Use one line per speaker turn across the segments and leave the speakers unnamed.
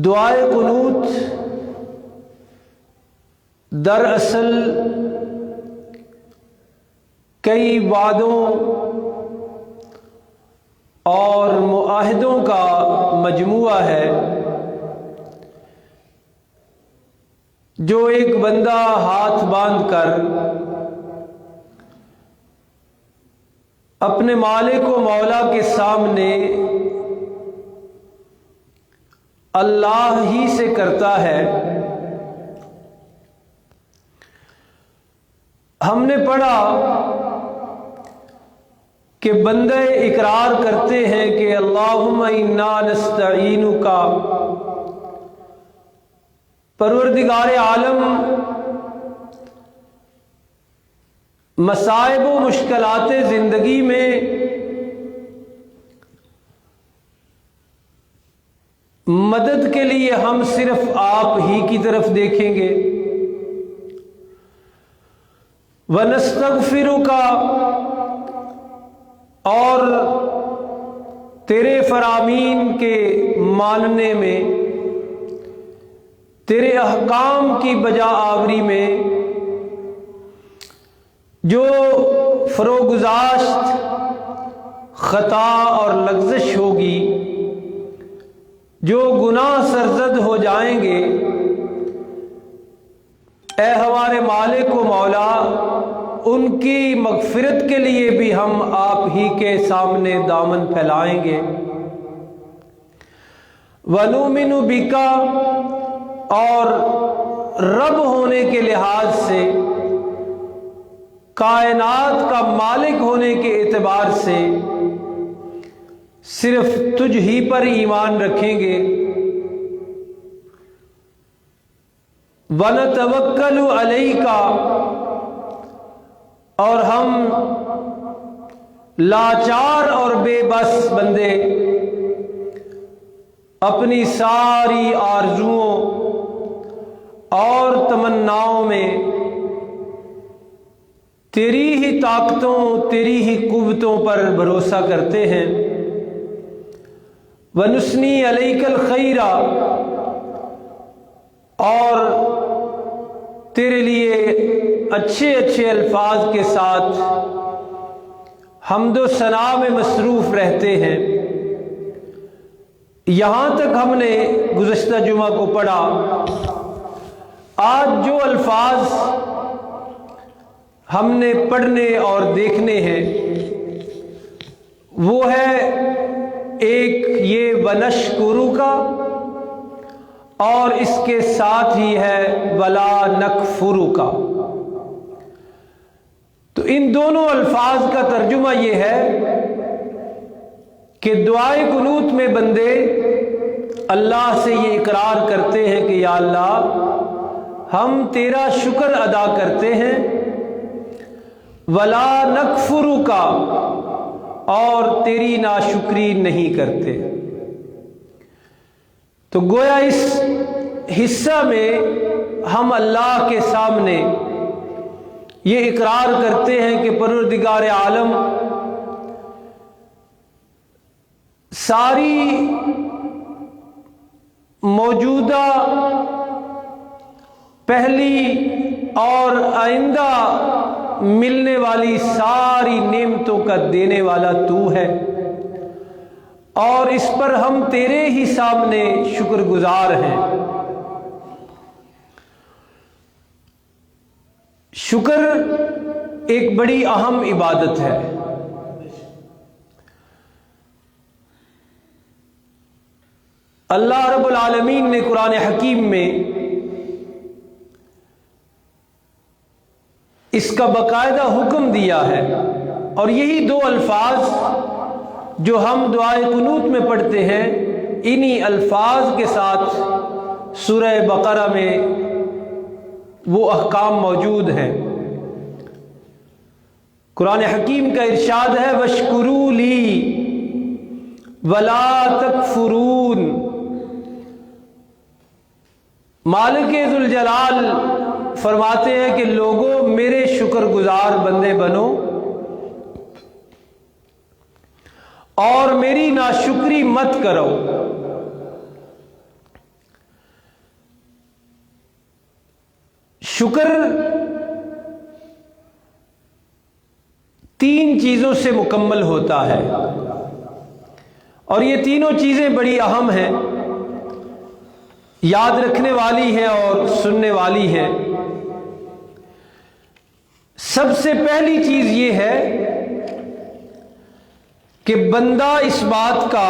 دعائے قنوت دراصل کئی وعدوں اور معاہدوں کا مجموعہ ہے جو ایک بندہ ہاتھ باندھ کر اپنے مالک و مولا کے سامنے اللہ ہی سے کرتا ہے۔ ہم نے پڑھا کہ بندے اقرار کرتے ہیں کہ اللہم انا نستعینک، پروردگار عالم مصائب و مشکلات زندگی میں مدد کے لیے ہم صرف آپ ہی کی طرف دیکھیں گے۔ وَنَسْتَغْفِرُكَ، اور تیرے فرامین کے ماننے میں، تیرے احکام کی بجا آوری میں جو فروگزاشت خطا اور لغزش ہوگی، جو گناہ سرزد ہو جائیں گے، اے ہمارے مالک و مولا ان کی مغفرت کے لیے بھی ہم آپ ہی کے سامنے دامن پھیلائیں گے۔ وَنُؤْمِنُ بِكَ، اور رب ہونے کے لحاظ سے، کائنات کا مالک ہونے کے اعتبار سے صرف تجھ ہی پر ایمان رکھیں گے۔ وَنَتَوَكَّلُ عَلَيْكَ، اور ہم لاچار اور بے بس بندے اپنی ساری آرزوؤں اور تمناؤں میں تیری ہی طاقتوں، تیری ہی قوتوں پر بھروسہ کرتے ہیں۔ وَنُثْنِي عَلَيْكَ الْخَيْرَ، اور تیرے لیے اچھے اچھے الفاظ کے ساتھ حمد و ثنا میں مصروف رہتے ہیں۔ یہاں تک ہم نے گزشتہ جمعہ کو پڑھا۔ آج جو الفاظ ہم نے پڑھنے اور دیکھنے ہیں وہ ہے ایک یہ وَنَشْكُرُكَ، اور اس کے ساتھ ہی ہے وَلَا نَكْفُرُكَ۔ تو ان دونوں الفاظ کا ترجمہ یہ ہے کہ دعائے قنوت میں بندے اللہ سے یہ اقرار کرتے ہیں کہ یا اللہ ہم تیرا شکر ادا کرتے ہیں، وَلَا نَكْفُرُكَ، اور تیری ناشکری نہیں کرتے۔ تو گویا اس حصہ میں ہم اللہ کے سامنے یہ اقرار کرتے ہیں کہ پروردگار عالم ساری موجودہ، پہلی اور آئندہ ملنے والی ساری نعمتوں کا دینے والا تو ہے، اور اس پر ہم تیرے ہی سامنے شکر گزار ہیں۔ شکر ایک بڑی اہم عبادت ہے۔ اللہ رب العالمین نے قرآن حکیم میں اس کا باقاعدہ حکم دیا ہے، اور یہی دو الفاظ جو ہم دعائے قنوت میں پڑھتے ہیں انہی الفاظ کے ساتھ سورہ بقرہ میں وہ احکام موجود ہیں۔ قرآن حکیم کا ارشاد ہے وَاشْكُرُوا لِي وَلَا تَكْفُرُونَ۔ مالک ذوالجلال فرماتے ہیں کہ لوگوں میرے شکر گزار بندے بنو اور میری ناشکری مت کرو۔ شکر تین چیزوں سے مکمل ہوتا ہے، اور یہ تینوں چیزیں بڑی اہم ہیں، یاد رکھنے والی ہیں اور سننے والی ہیں۔ سب سے پہلی چیز یہ ہے کہ بندہ اس بات کا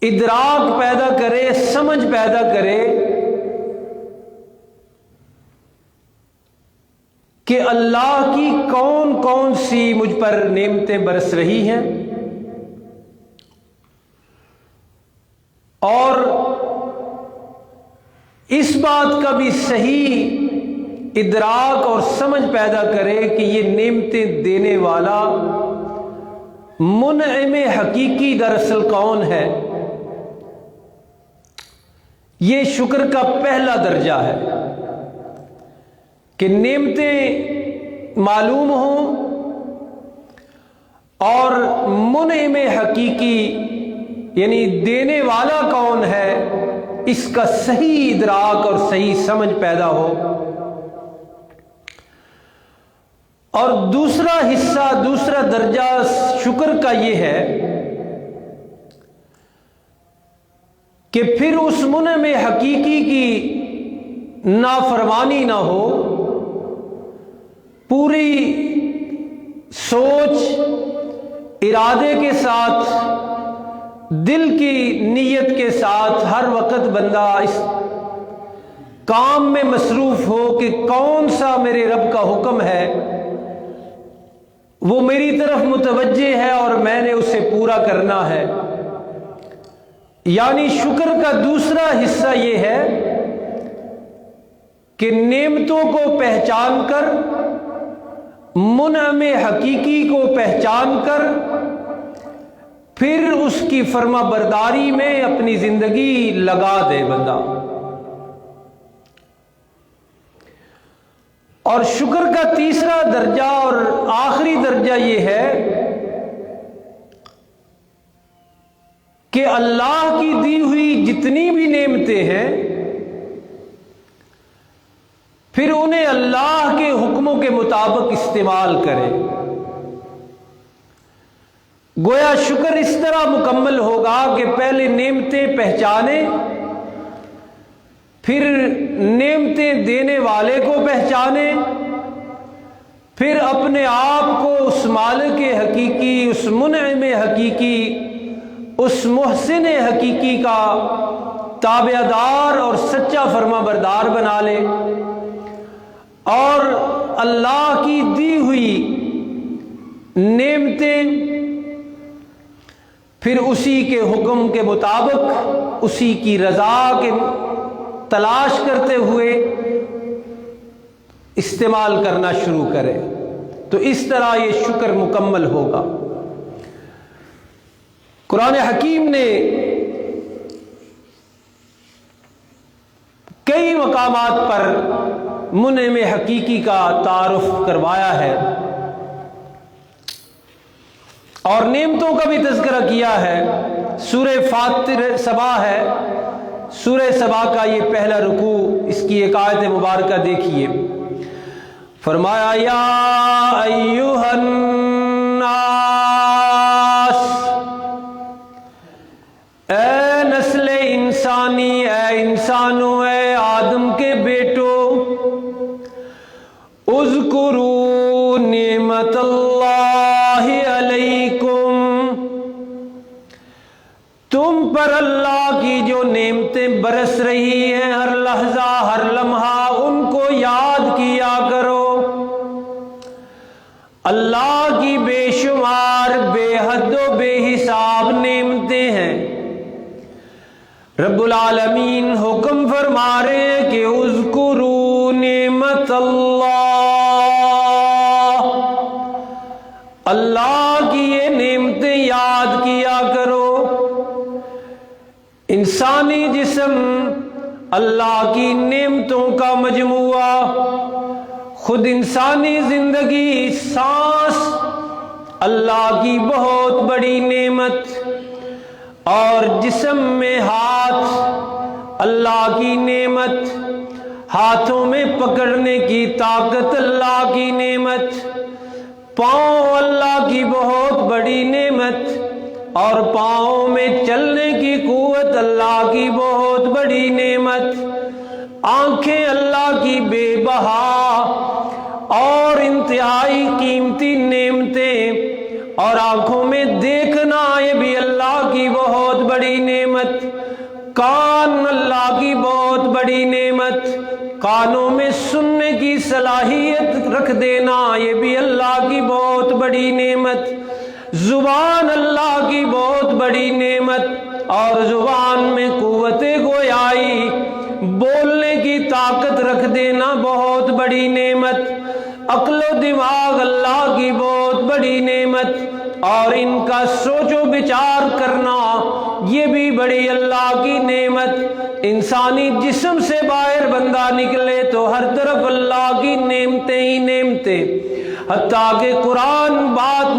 ادراک پیدا کرے، سمجھ پیدا کرے کہ اللہ کی کون کون سی مجھ پر نعمتیں برس رہی ہیں، اور اس بات کا بھی صحیح ادراک اور سمجھ پیدا کرے کہ یہ نعمتیں دینے والا منعم حقیقی دراصل کون ہے۔ یہ شکر کا پہلا درجہ ہے کہ نعمتیں معلوم ہوں اور منعم حقیقی یعنی دینے والا کون ہے اس کا صحیح ادراک اور صحیح سمجھ پیدا ہو۔ اور دوسرا حصہ، دوسرا درجہ شکر کا یہ ہے کہ پھر اس منعم حقیقی کی نافرمانی نہ ہو، پوری سوچ ارادے کے ساتھ، دل کی نیت کے ساتھ ہر وقت بندہ اس کام میں مصروف ہو کہ کون سا میرے رب کا حکم ہے، وہ میری طرف متوجہ ہے اور میں نے اسے پورا کرنا ہے۔ یعنی شکر کا دوسرا حصہ یہ ہے کہ نعمتوں کو پہچان کر، منعم حقیقی کو پہچان کر، پھر اس کی فرما برداری میں اپنی زندگی لگا دے بندہ۔ اور شکر کا تیسرا درجہ اور آخری درجہ یہ ہے کہ اللہ کی دی ہوئی جتنی بھی نعمتیں ہیں پھر انہیں اللہ کے حکموں کے مطابق استعمال کرے۔ گویا شکر اس طرح مکمل ہوگا کہ پہلے نعمتیں پہچانے، پھر نعمتیں دینے والے کو پہچانے، پھر اپنے آپ کو اس مالک حقیقی، اس منعم حقیقی، اس محسن حقیقی کا تابع دار اور سچا فرما بردار بنا لے، اور اللہ کی دی ہوئی نعمتیں پھر اسی کے حکم کے مطابق، اسی کی رضا کے تلاش کرتے ہوئے استعمال کرنا شروع کرے، تو اس طرح یہ شکر مکمل ہوگا۔ قرآن حکیم نے کئی مقامات پر منعم حقیقی کا تعارف کروایا ہے اور نعمتوں کا بھی تذکرہ کیا ہے۔ سورہ فاطر سبا ہے، سورہ سبا کا یہ پہلا رکوع، اس کی ایک آیت مبارکہ دیکھیے۔ فرمایا یا ایھا الناس، اے نسل انسانی، اے انسانوں، اے آدم کے بیٹو، اذکروا نعمت اللہ علیکم، تم پر اللہ کی جو نعمتیں برس رہی ہیں ہر لحظہ ہر لمحہ، ان کو یاد کیا کرو۔ اللہ کی بے شمار، بے حد و بے حساب نعمتیں ہیں۔ رب العالمین حکم فرما رہے ہیں کہ اذکروا نعمت اللہ، اللہ کی یہ نعمتیں یاد کیا کرو۔ انسانی جسم اللہ کی نعمتوں کا مجموعہ، خود انسانی زندگی، سانس اللہ کی بہت بڑی نعمت، اور جسم میں ہاتھ اللہ کی نعمت، ہاتھوں میں پکڑنے کی طاقت اللہ کی نعمت، پاؤں اللہ کی بہت بڑی نعمت، اور پاؤں میں چلنے کی قوت اللہ کی بہت بڑی نعمت، آنکھیں اللہ کی بے بہا اور انتہائی قیمتی نعمتیں، اور آنکھوں میں دیکھنا یہ بھی اللہ کی بہت بڑی نعمت، کان اللہ کی بہت بڑی نعمت، کانوں میں سننے کی صلاحیت رکھ دینا یہ بھی اللہ کی بہت بڑی نعمت، زبان اللہ کی بہت بڑی نعمت، اور زبان میں قوت گویائی، بولنے کی طاقت رکھ دینا بہت بڑی نعمت، عقل و دماغ اللہ کی بہت بڑی نعمت، اور ان کا سوچ و بچار کرنا یہ بھی بڑی اللہ کی نعمت۔ انسانی جسم سے باہر بندہ نکلے تو ہر طرف اللہ کی نعمتیں ہی نعمتیں، حتیٰ کہ قرآن بات